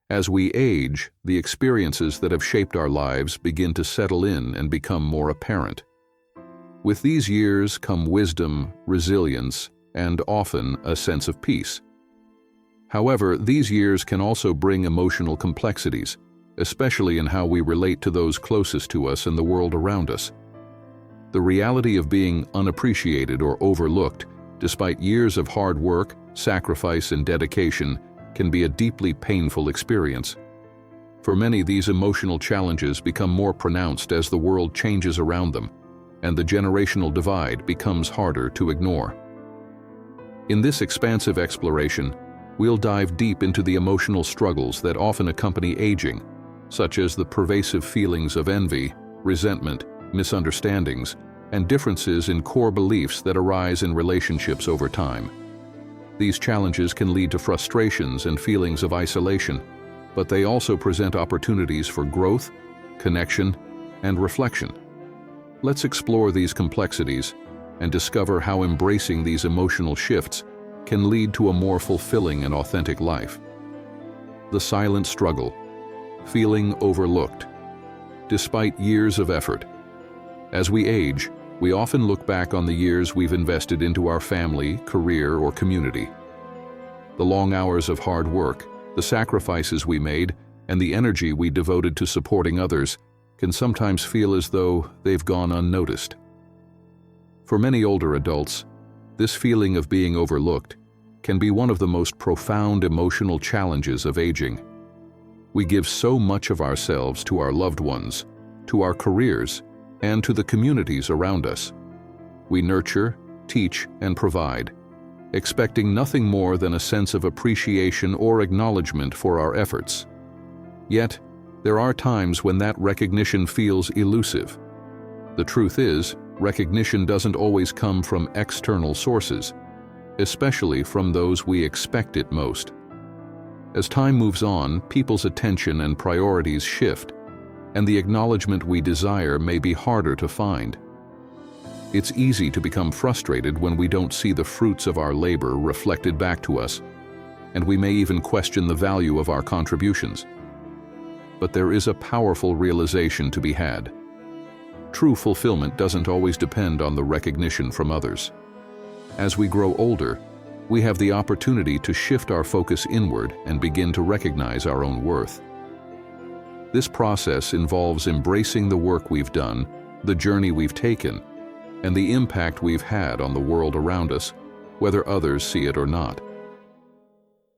As we age, the experiences that have shaped our lives begin to settle in and become more apparent. With these years come wisdom, resilience, and often a sense of peace. However, these years can also bring emotional complexities, especially in how we relate to those closest to us and the world around us. The reality of being unappreciated or overlooked, despite years of hard work, sacrifice, and dedication, can be a deeply painful experience. For many, these emotional challenges become more pronounced as the world changes around them, and the generational divide becomes harder to ignore. In this expansive exploration, we'll dive deep into the emotional struggles that often accompany aging, such as the pervasive feelings of envy, resentment, misunderstandings, and differences in core beliefs that arise in relationships over time. These challenges can lead to frustrations and feelings of isolation, but they also present opportunities for growth, connection, and reflection. Let's explore these complexities and discover how embracing these emotional shifts can lead to a more fulfilling and authentic life. The silent struggle, feeling overlooked. Despite years of effort. As we age, we often look back on the years we've invested into our family, career, or community. The long hours of hard work, the sacrifices we made, and the energy we devoted to supporting others can sometimes feel as though they've gone unnoticed. For many older adults, this feeling of being overlooked can be one of the most profound emotional challenges of aging. We give so much of ourselves to our loved ones, to our careers, and to the communities around us. We nurture, teach, and provide, expecting nothing more than a sense of appreciation or acknowledgement for our efforts. Yet, there are times when that recognition feels elusive. The truth is, recognition doesn't always come from external sources, especially from those we expect it most. As time moves on, people's attention and priorities shift, and the acknowledgement we desire may be harder to find. It's easy to become frustrated when we don't see the fruits of our labor reflected back to us, and we may even question the value of our contributions. But there is a powerful realization to be had. True fulfillment doesn't always depend on the recognition from others. As we grow older, we have the opportunity to shift our focus inward and begin to recognize our own worth. This process involves embracing the work we've done, the journey we've taken, and the impact we've had on the world around us, whether others see it or not.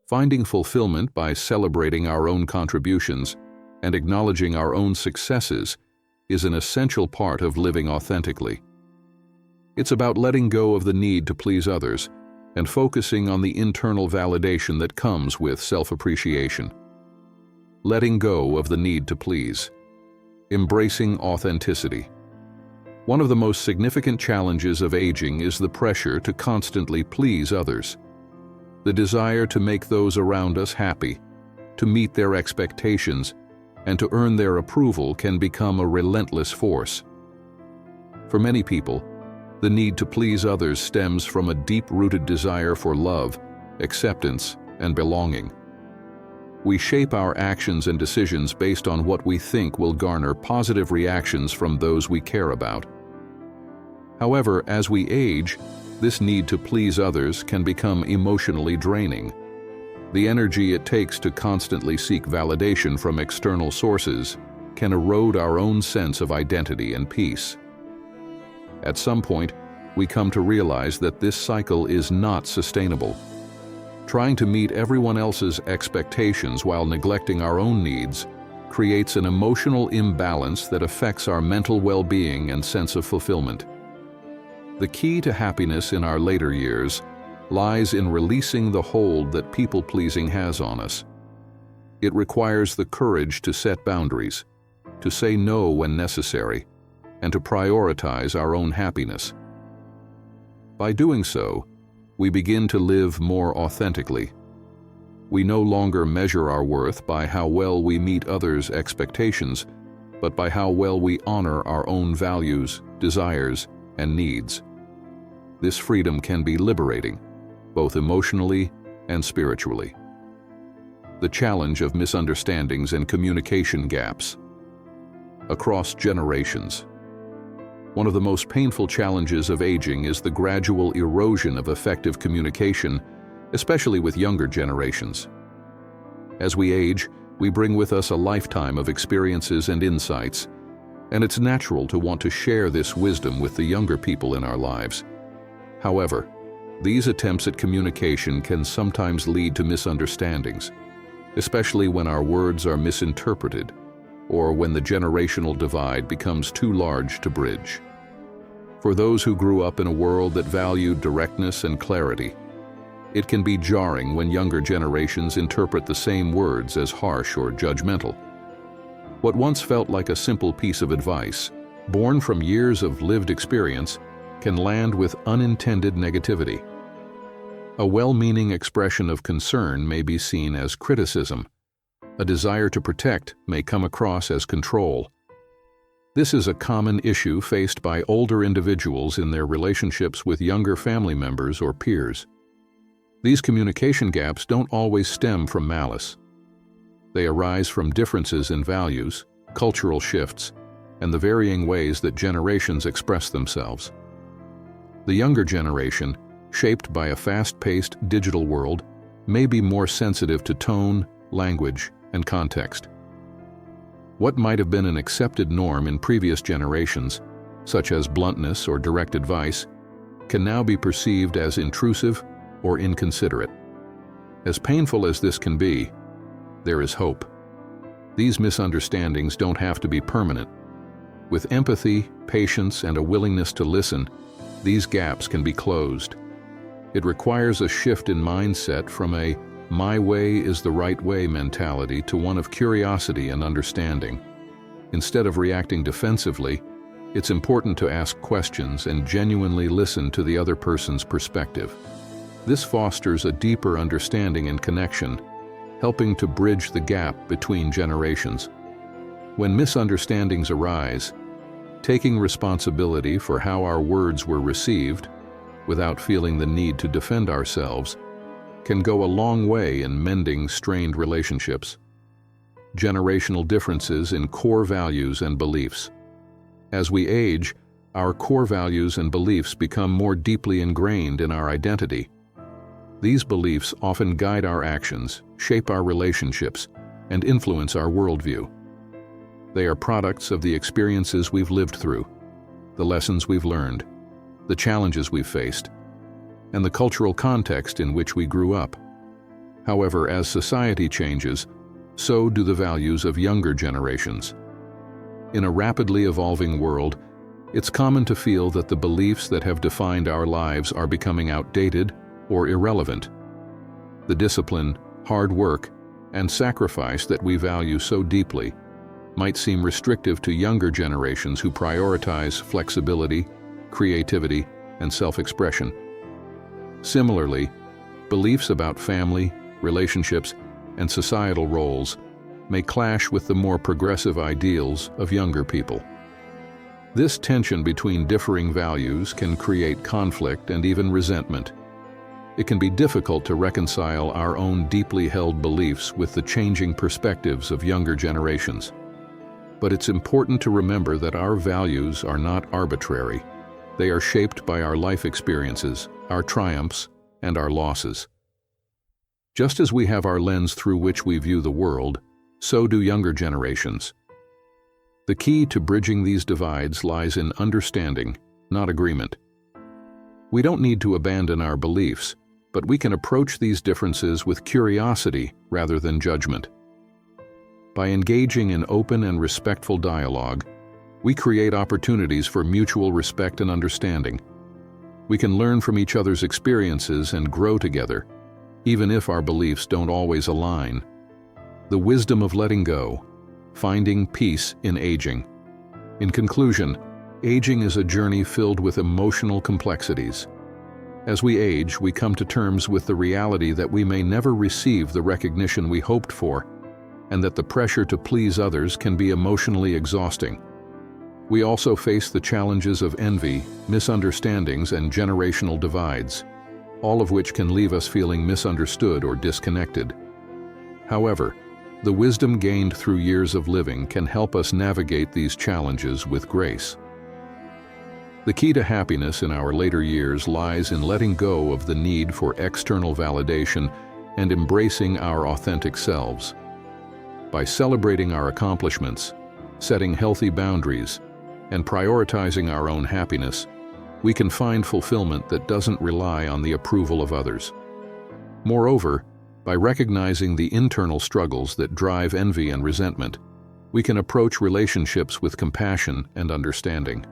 Finding fulfillment by celebrating our own contributions and acknowledging our own successes is an essential part of living authentically. It's about letting go of the need to please others and focusing on the internal validation that comes with self-appreciation. Letting go of the need to please. Embracing authenticity. One of the most significant challenges of aging is the pressure to constantly please others. The desire to make those around us happy, to meet their expectations, and to earn their approval can become a relentless force. For many people, the need to please others stems from a deep-rooted desire for love, acceptance, and belonging. We shape our actions and decisions based on what we think will garner positive reactions from those we care about. However, as we age, this need to please others can become emotionally draining. The energy it takes to constantly seek validation from external sources can erode our own sense of identity and peace. At some point, we come to realize that this cycle is not sustainable. Trying to meet everyone else's expectations while neglecting our own needs creates an emotional imbalance that affects our mental well-being and sense of fulfillment. The key to happiness in our later years lies in releasing the hold that people-pleasing has on us. It requires the courage to set boundaries, to say no when necessary, and to prioritize our own happiness. By doing so, we begin to live more authentically. We no longer measure our worth by how well we meet others' expectations, but by how well we honor our own values, desires, and needs. This freedom can be liberating, both emotionally and spiritually. the challenge of misunderstandings and communication gaps. Across generations. One of the most painful challenges of aging is the gradual erosion of effective communication, especially with younger generations. As we age, we bring with us a lifetime of experiences and insights, and it's natural to want to share this wisdom with the younger people in our lives. However, these attempts at communication can sometimes lead to misunderstandings, especially when our words are misinterpreted or when the generational divide becomes too large to bridge. For those who grew up in a world that valued directness and clarity, it can be jarring when younger generations interpret the same words as harsh or judgmental. What once felt like a simple piece of advice, born from years of lived experience, can land with unintended negativity. A well-meaning expression of concern may be seen as criticism. A desire to protect may come across as control. This is a common issue faced by older individuals in their relationships with younger family members or peers. These communication gaps don't always stem from malice. They arise from differences in values, cultural shifts, and the varying ways that generations express themselves. The younger generation, shaped by a fast-paced digital world, may be more sensitive to tone, language, and context. What might have been an accepted norm in previous generations, such as bluntness or direct advice, can now be perceived as intrusive or inconsiderate. As painful as this can be, there is hope. These misunderstandings don't have to be permanent. With empathy, patience, and a willingness to listen, these gaps can be closed. It requires a shift in mindset from a "my way is the right way" mentality to one of curiosity and understanding. Instead of reacting defensively, it's important to ask questions and genuinely listen to the other person's perspective. This fosters a deeper understanding and connection, helping to bridge the gap between generations. When misunderstandings arise, taking responsibility for how our words were received, without feeling the need to defend ourselves, can go a long way in mending strained relationships. Generational differences in core values and beliefs. As we age, our core values and beliefs become more deeply ingrained in our identity. These beliefs often guide our actions, shape our relationships, and influence our worldview. They are products of the experiences we've lived through, the lessons we've learned, the challenges we've faced, and the cultural context in which we grew up. However, as society changes, so do the values of younger generations. In a rapidly evolving world, it's common to feel that the beliefs that have defined our lives are becoming outdated or irrelevant. The discipline, hard work, and sacrifice that we value so deeply might seem restrictive to younger generations who prioritize flexibility, creativity, and self-expression. Similarly, beliefs about family, relationships, and societal roles may clash with the more progressive ideals of younger people. This tension between differing values can create conflict and even resentment. It can be difficult to reconcile our own deeply held beliefs with the changing perspectives of younger generations. But it's important to remember that our values are not arbitrary. They are shaped by our life experiences, our triumphs, and our losses. Just as we have our lens through which we view the world, so do younger generations. The key to bridging these divides lies in understanding, not agreement. We don't need to abandon our beliefs, but we can approach these differences with curiosity rather than judgment. By engaging in open and respectful dialogue, we create opportunities for mutual respect and understanding. We can learn from each other's experiences and grow together, even if our beliefs don't always align. The wisdom of letting go, finding peace in aging. In conclusion, aging is a journey filled with emotional complexities. As we age, we come to terms with the reality that we may never receive the recognition we hoped for, and that the pressure to please others can be emotionally exhausting. We also face the challenges of envy, misunderstandings, and generational divides, all of which can leave us feeling misunderstood or disconnected. However, the wisdom gained through years of living can help us navigate these challenges with grace. The key to happiness in our later years lies in letting go of the need for external validation and embracing our authentic selves. By celebrating our accomplishments, setting healthy boundaries, and prioritizing our own happiness, we can find fulfillment that doesn't rely on the approval of others. Moreover, by recognizing the internal struggles that drive envy and resentment, we can approach relationships with compassion and understanding.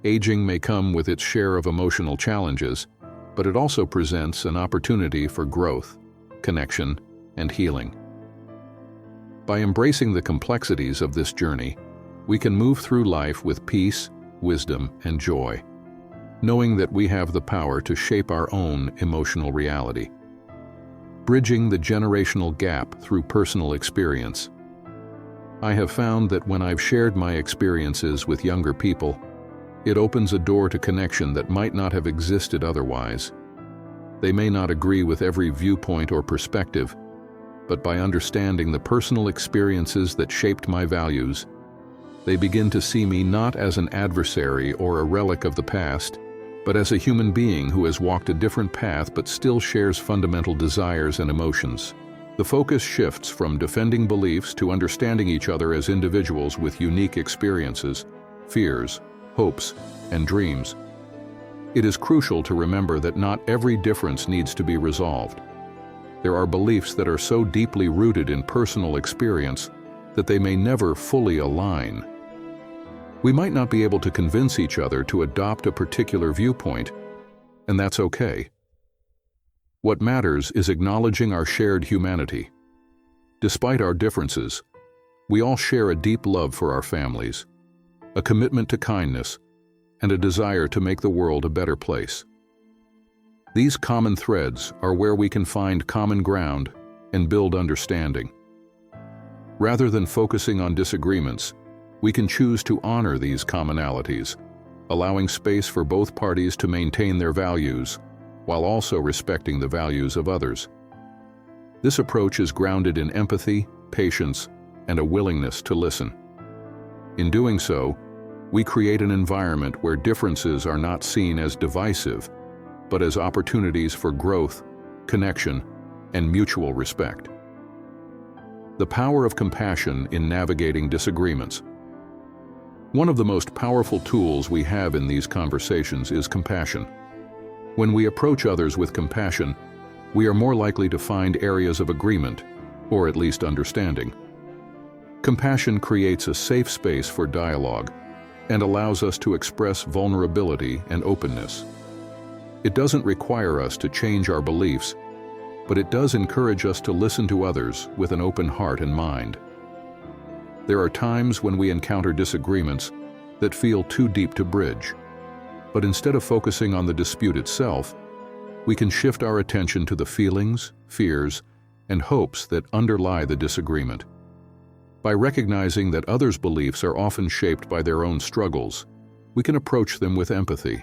Aging may come with its share of emotional challenges, but it also presents an opportunity for growth, connection, and healing. By embracing the complexities of this journey, we can move through life with peace, wisdom, and joy, knowing that we have the power to shape our own emotional reality. Bridging the generational gap through personal experience. I have found that when I've shared my experiences with younger people, it opens a door to connection that might not have existed otherwise. They may not agree with every viewpoint or perspective, but by understanding the personal experiences that shaped my values, they begin to see me not as an adversary or a relic of the past, but as a human being who has walked a different path but still shares fundamental desires and emotions. The focus shifts from defending beliefs to understanding each other as individuals with unique experiences, fears, hopes, and dreams. It is crucial to remember that not every difference needs to be resolved. There are beliefs that are so deeply rooted in personal experience that they may never fully align. We might not be able to convince each other to adopt a particular viewpoint, and that's okay. What matters is acknowledging our shared humanity. Despite our differences, we all share a deep love for our families, a commitment to kindness, and a desire to make the world a better place. These common threads are where we can find common ground and build understanding. Rather than focusing on disagreements, we can choose to honor these commonalities, allowing space for both parties to maintain their values, while also respecting the values of others. This approach is grounded in empathy, patience, and a willingness to listen. In doing so, we create an environment where differences are not seen as divisive, but as opportunities for growth, connection, and mutual respect. The power of compassion in navigating disagreements. One of the most powerful tools we have in these conversations is compassion. When we approach others with compassion, we are more likely to find areas of agreement, or at least understanding. Compassion creates a safe space for dialogue and allows us to express vulnerability and openness. It doesn't require us to change our beliefs, but it does encourage us to listen to others with an open heart and mind. There are times when we encounter disagreements that feel too deep to bridge, but instead of focusing on the dispute itself, we can shift our attention to the feelings, fears, and hopes that underlie the disagreement. By recognizing that others' beliefs are often shaped by their own struggles, we can approach them with empathy.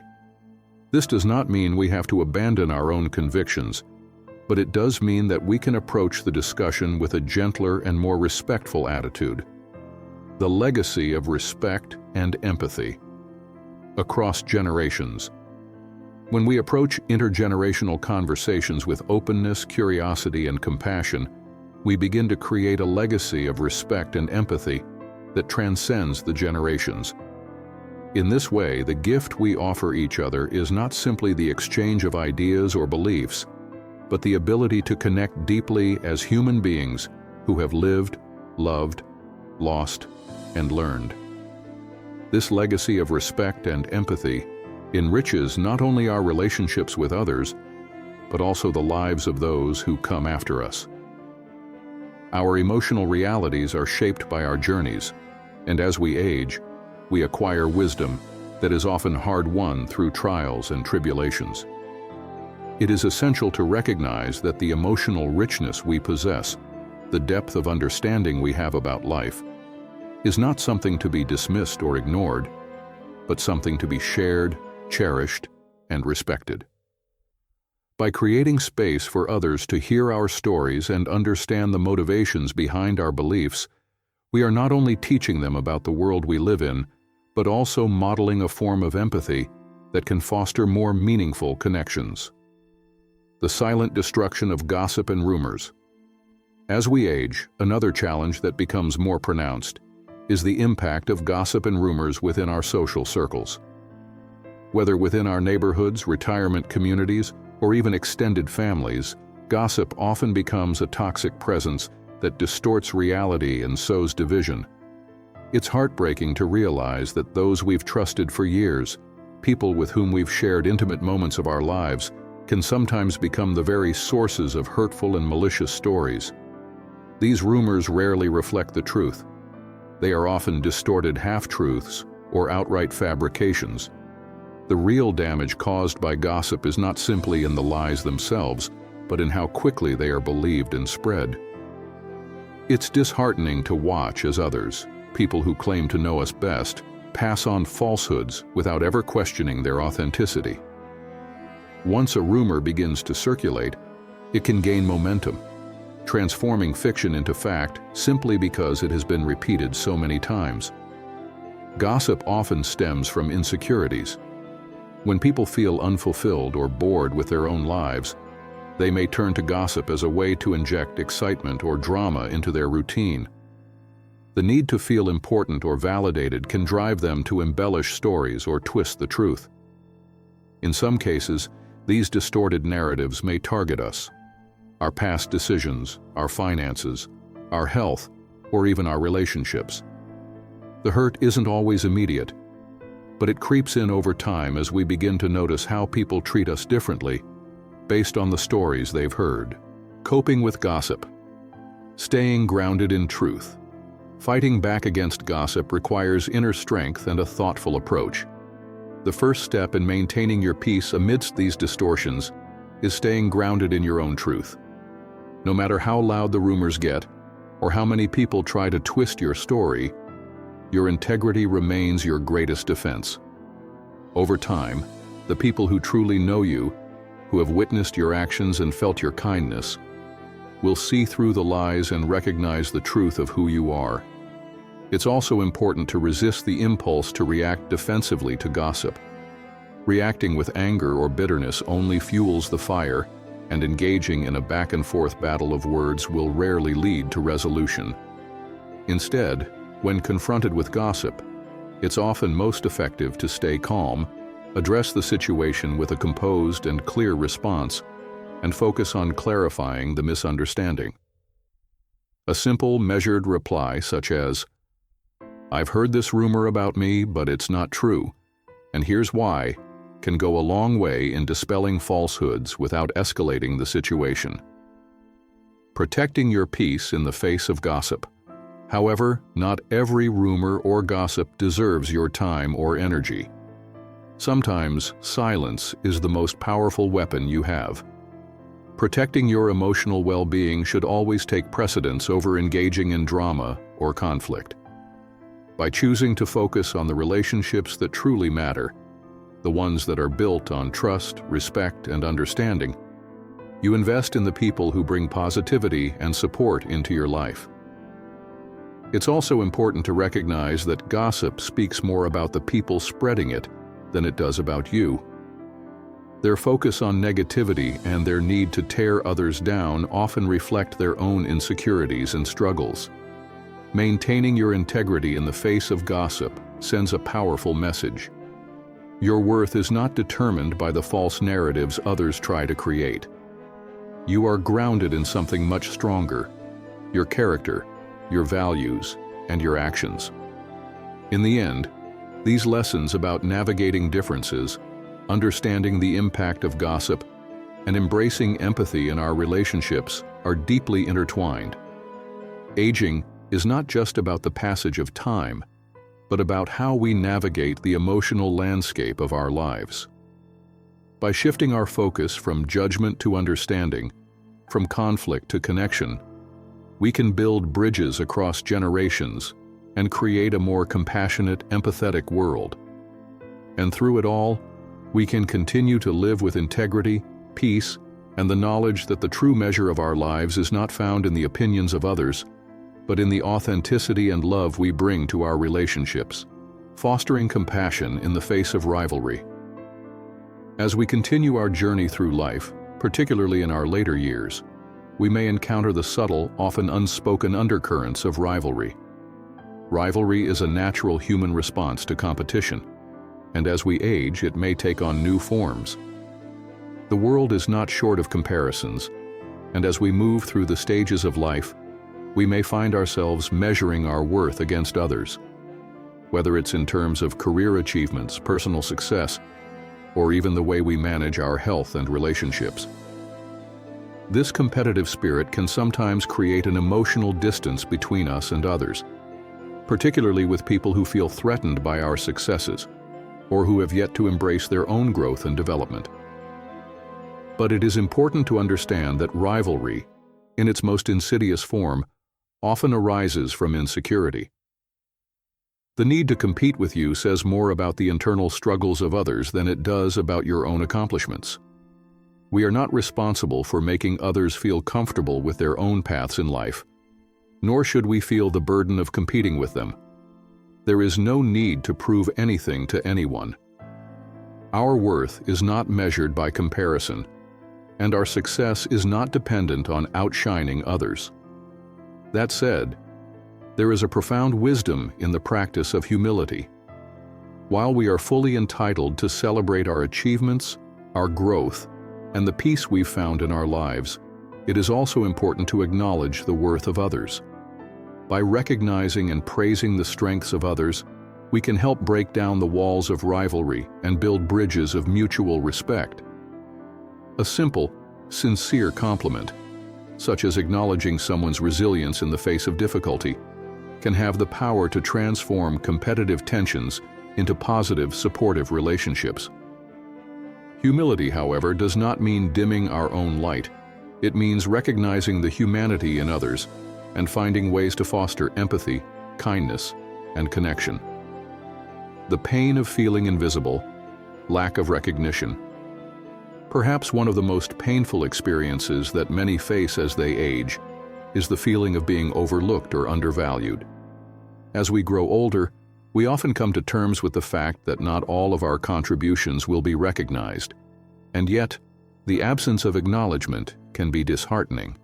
This does not mean we have to abandon our own convictions, but it does mean that we can approach the discussion with a gentler and more respectful attitude. The legacy of respect and empathy across generations. When we approach intergenerational conversations with openness, curiosity, and compassion, we begin to create a legacy of respect and empathy that transcends the generations. In this way, the gift we offer each other is not simply the exchange of ideas or beliefs, but the ability to connect deeply as human beings who have lived, loved, lost, and learned. This legacy of respect and empathy enriches not only our relationships with others, but also the lives of those who come after us. Our emotional realities are shaped by our journeys, and as we age, we acquire wisdom that is often hard-won through trials and tribulations. It is essential to recognize that the emotional richness we possess, the depth of understanding we have about life, is not something to be dismissed or ignored, but something to be shared, cherished, and respected. By creating space for others to hear our stories and understand the motivations behind our beliefs, we are not only teaching them about the world we live in, but also modeling a form of empathy that can foster more meaningful connections. The silent destruction of gossip and rumors. As we age, another challenge that becomes more pronounced is the impact of gossip and rumors within our social circles. Whether within our neighborhoods, retirement communities, or even extended families, gossip often becomes a toxic presence that distorts reality and sows division. It's heartbreaking to realize that those we've trusted for years, people with whom we've shared intimate moments of our lives, can sometimes become the very sources of hurtful and malicious stories. These rumors rarely reflect the truth. They are often distorted half-truths or outright fabrications. The real damage caused by gossip is not simply in the lies themselves, but in how quickly they are believed and spread. It's disheartening to watch as others, people who claim to know us best, pass on falsehoods without ever questioning their authenticity. Once a rumor begins to circulate, it can gain momentum, transforming fiction into fact simply because it has been repeated so many times. Gossip often stems from insecurities. When people feel unfulfilled or bored with their own lives, they may turn to gossip as a way to inject excitement or drama into their routine. The need to feel important or validated can drive them to embellish stories or twist the truth. In some cases, these distorted narratives may target us, our past decisions, our finances, our health, or even our relationships. The hurt isn't always immediate, but it creeps in over time as we begin to notice how people treat us differently based on the stories they've heard. Coping with gossip. Staying grounded in truth. Fighting back against gossip requires inner strength and a thoughtful approach. The first step in maintaining your peace amidst these distortions is staying grounded in your own truth. No matter how loud the rumors get, or how many people try to twist your story, your integrity remains your greatest defense. Over time, the people who truly know you, who have witnessed your actions and felt your kindness, will see through the lies and recognize the truth of who you are. It's also important to resist the impulse to react defensively to gossip. Reacting with anger or bitterness only fuels the fire, and engaging in a back-and-forth battle of words will rarely lead to resolution. Instead, when confronted with gossip, it's often most effective to stay calm, address the situation with a composed and clear response, and focus on clarifying the misunderstanding. A simple, measured reply such as, "I've heard this rumor about me, but it's not true, and here's why," can go a long way in dispelling falsehoods without escalating the situation. Protecting your peace in the face of gossip. However, not every rumor or gossip deserves your time or energy. Sometimes, silence is the most powerful weapon you have. Protecting your emotional well-being should always take precedence over engaging in drama or conflict. By choosing to focus on the relationships that truly matter, the ones that are built on trust, respect, and understanding, you invest in the people who bring positivity and support into your life. It's also important to recognize that gossip speaks more about the people spreading it than it does about you. Their focus on negativity and their need to tear others down often reflect their own insecurities and struggles. Maintaining your integrity in the face of gossip sends a powerful message. Your worth is not determined by the false narratives others try to create. You are grounded in something much stronger: your character, your values, and your actions. In the end, these lessons about navigating differences, understanding the impact of gossip, and embracing empathy in our relationships are deeply intertwined. Aging is not just about the passage of time, but about how we navigate the emotional landscape of our lives. By shifting our focus from judgment to understanding, from conflict to connection, we can build bridges across generations and create a more compassionate, empathetic world. And through it all, we can continue to live with integrity, peace, and the knowledge that the true measure of our lives is not found in the opinions of others, but in the authenticity and love we bring to our relationships, fostering compassion in the face of rivalry. As we continue our journey through life, particularly in our later years, we may encounter the subtle, often unspoken undercurrents of rivalry. Rivalry is a natural human response to competition, and as we age, it may take on new forms. The world is not short of comparisons, and as we move through the stages of life, we may find ourselves measuring our worth against others, whether it's in terms of career achievements, personal success, or even the way we manage our health and relationships. This competitive spirit can sometimes create an emotional distance between us and others, particularly with people who feel threatened by our successes, or who have yet to embrace their own growth and development. But it is important to understand that rivalry, in its most insidious form, often arises from insecurity. The need to compete with you says more about the internal struggles of others than it does about your own accomplishments. We are not responsible for making others feel comfortable with their own paths in life, nor should we feel the burden of competing with them. There is no need to prove anything to anyone. Our worth is not measured by comparison, and our success is not dependent on outshining others. That said, there is a profound wisdom in the practice of humility. While we are fully entitled to celebrate our achievements, our growth, and the peace we've found in our lives, it is also important to acknowledge the worth of others. By recognizing and praising the strengths of others, we can help break down the walls of rivalry and build bridges of mutual respect. A simple, sincere compliment, such as acknowledging someone's resilience in the face of difficulty, can have the power to transform competitive tensions into positive, supportive relationships. Humility, however, does not mean dimming our own light. It means recognizing the humanity in others and finding ways to foster empathy, kindness, and connection. The pain of feeling invisible, lack of recognition. Perhaps one of the most painful experiences that many face as they age is the feeling of being overlooked or undervalued. As we grow older, we often come to terms with the fact that not all of our contributions will be recognized, and yet, the absence of acknowledgement can be disheartening.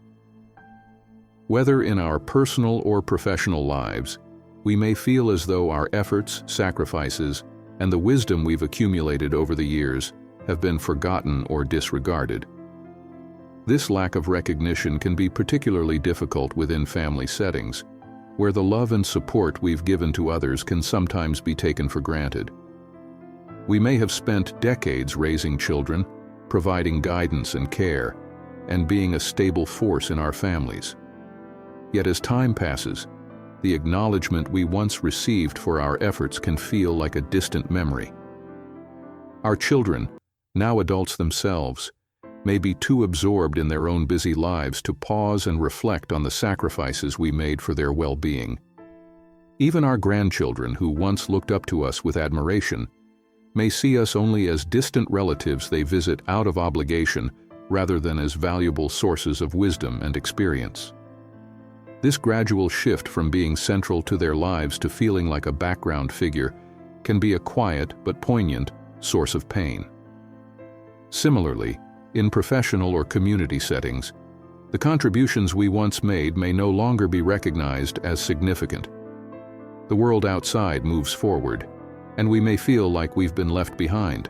Whether in our personal or professional lives, we may feel as though our efforts, sacrifices, and the wisdom we've accumulated over the years have been forgotten or disregarded. This lack of recognition can be particularly difficult within family settings, where the love and support we've given to others can sometimes be taken for granted. We may have spent decades raising children, providing guidance and care, and being a stable force in our families. Yet as time passes, the acknowledgement we once received for our efforts can feel like a distant memory. Our children, now adults themselves, may be too absorbed in their own busy lives to pause and reflect on the sacrifices we made for their well-being. Even our grandchildren, who once looked up to us with admiration, may see us only as distant relatives they visit out of obligation rather than as valuable sources of wisdom and experience. This gradual shift from being central to their lives to feeling like a background figure can be a quiet but poignant source of pain. Similarly, in professional or community settings, the contributions we once made may no longer be recognized as significant. The world outside moves forward, and we may feel like we've been left behind.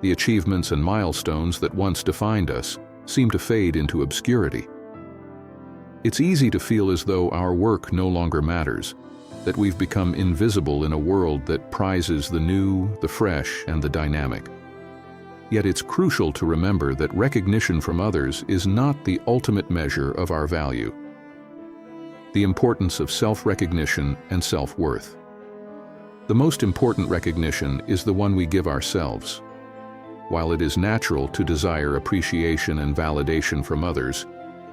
The achievements and milestones that once defined us seem to fade into obscurity. It's easy to feel as though our work no longer matters, that we've become invisible in a world that prizes the new, the fresh, and the dynamic. Yet it's crucial to remember that recognition from others is not the ultimate measure of our value. The importance of self-recognition and self-worth. The most important recognition is the one we give ourselves. While it is natural to desire appreciation and validation from others,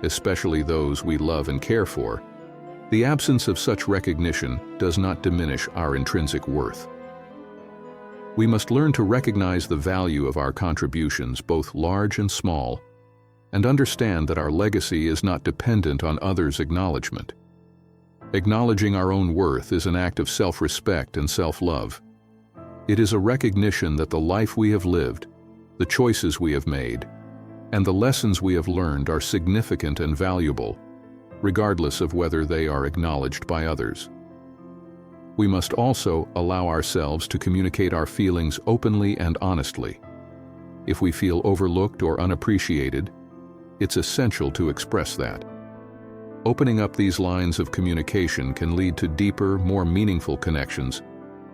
especially those we love and care for, the absence of such recognition does not diminish our intrinsic worth. We must learn to recognize the value of our contributions, both large and small, and understand that our legacy is not dependent on others' acknowledgement. Acknowledging our own worth is an act of self-respect and self-love. It is a recognition that the life we have lived, the choices we have made, and the lessons we have learned are significant and valuable, regardless of whether they are acknowledged by others. We must also allow ourselves to communicate our feelings openly and honestly. If we feel overlooked or unappreciated, it's essential to express that. Opening up these lines of communication can lead to deeper, more meaningful connections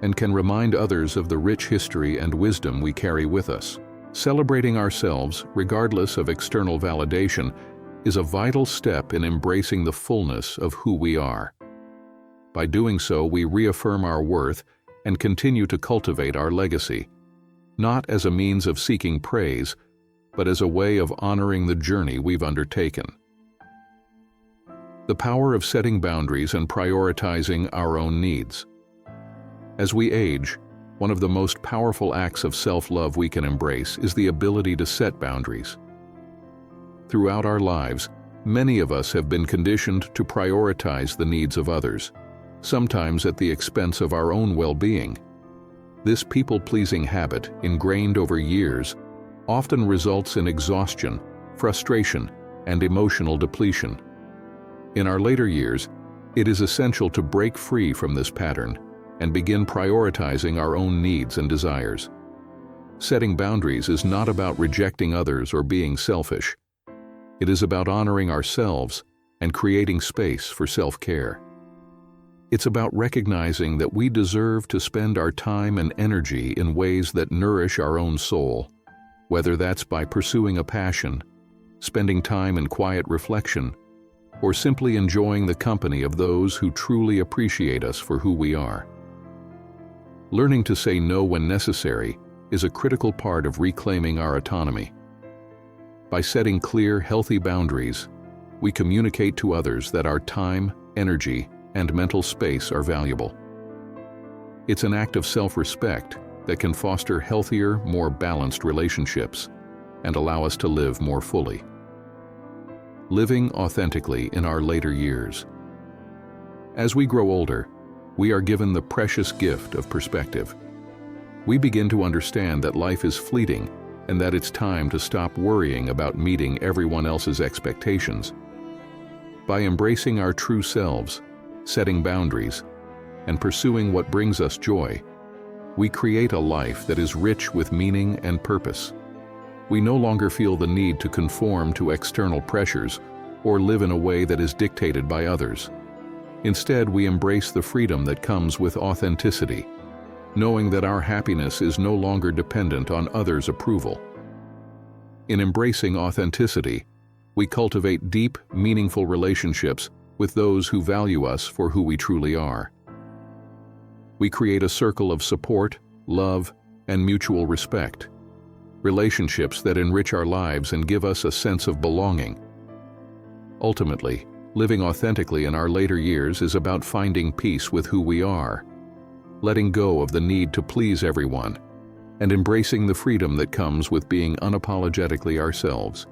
and can remind others of the rich history and wisdom we carry with us. Celebrating ourselves, regardless of external validation, is a vital step in embracing the fullness of who we are. By doing so, we reaffirm our worth and continue to cultivate our legacy, not as a means of seeking praise, but as a way of honoring the journey we've undertaken. The power of setting boundaries and prioritizing our own needs. As we age, one of the most powerful acts of self-love we can embrace is the ability to set boundaries. Throughout our lives, many of us have been conditioned to prioritize the needs of others, sometimes at the expense of our own well-being. This people-pleasing habit, ingrained over years, often results in exhaustion, frustration, and emotional depletion. In our later years, it is essential to break free from this pattern and begin prioritizing our own needs and desires. Setting boundaries is not about rejecting others or being selfish. It is about honoring ourselves and creating space for self-care. It's about recognizing that we deserve to spend our time and energy in ways that nourish our own soul, whether that's by pursuing a passion, spending time in quiet reflection, or simply enjoying the company of those who truly appreciate us for who we are. Learning to say no when necessary is a critical part of reclaiming our autonomy. By setting clear, healthy boundaries, we communicate to others that our time, energy, and mental space are valuable. It's an act of self-respect that can foster healthier, more balanced relationships and allow us to live more fully. Living authentically in our later years. As we grow older, we are given the precious gift of perspective. We begin to understand that life is fleeting and that it's time to stop worrying about meeting everyone else's expectations. By embracing our true selves, setting boundaries, and pursuing what brings us joy, we create a life that is rich with meaning and purpose. We no longer feel the need to conform to external pressures or live in a way that is dictated by others. Instead, we embrace the freedom that comes with authenticity, knowing that our happiness is no longer dependent on others' approval. In embracing authenticity, we cultivate deep, meaningful relationships with those who value us for who we truly are. We create a circle of support, love, and mutual respect, relationships that enrich our lives and give us a sense of belonging. Ultimately, living authentically in our later years is about finding peace with who we are, letting go of the need to please everyone, and embracing the freedom that comes with being unapologetically ourselves.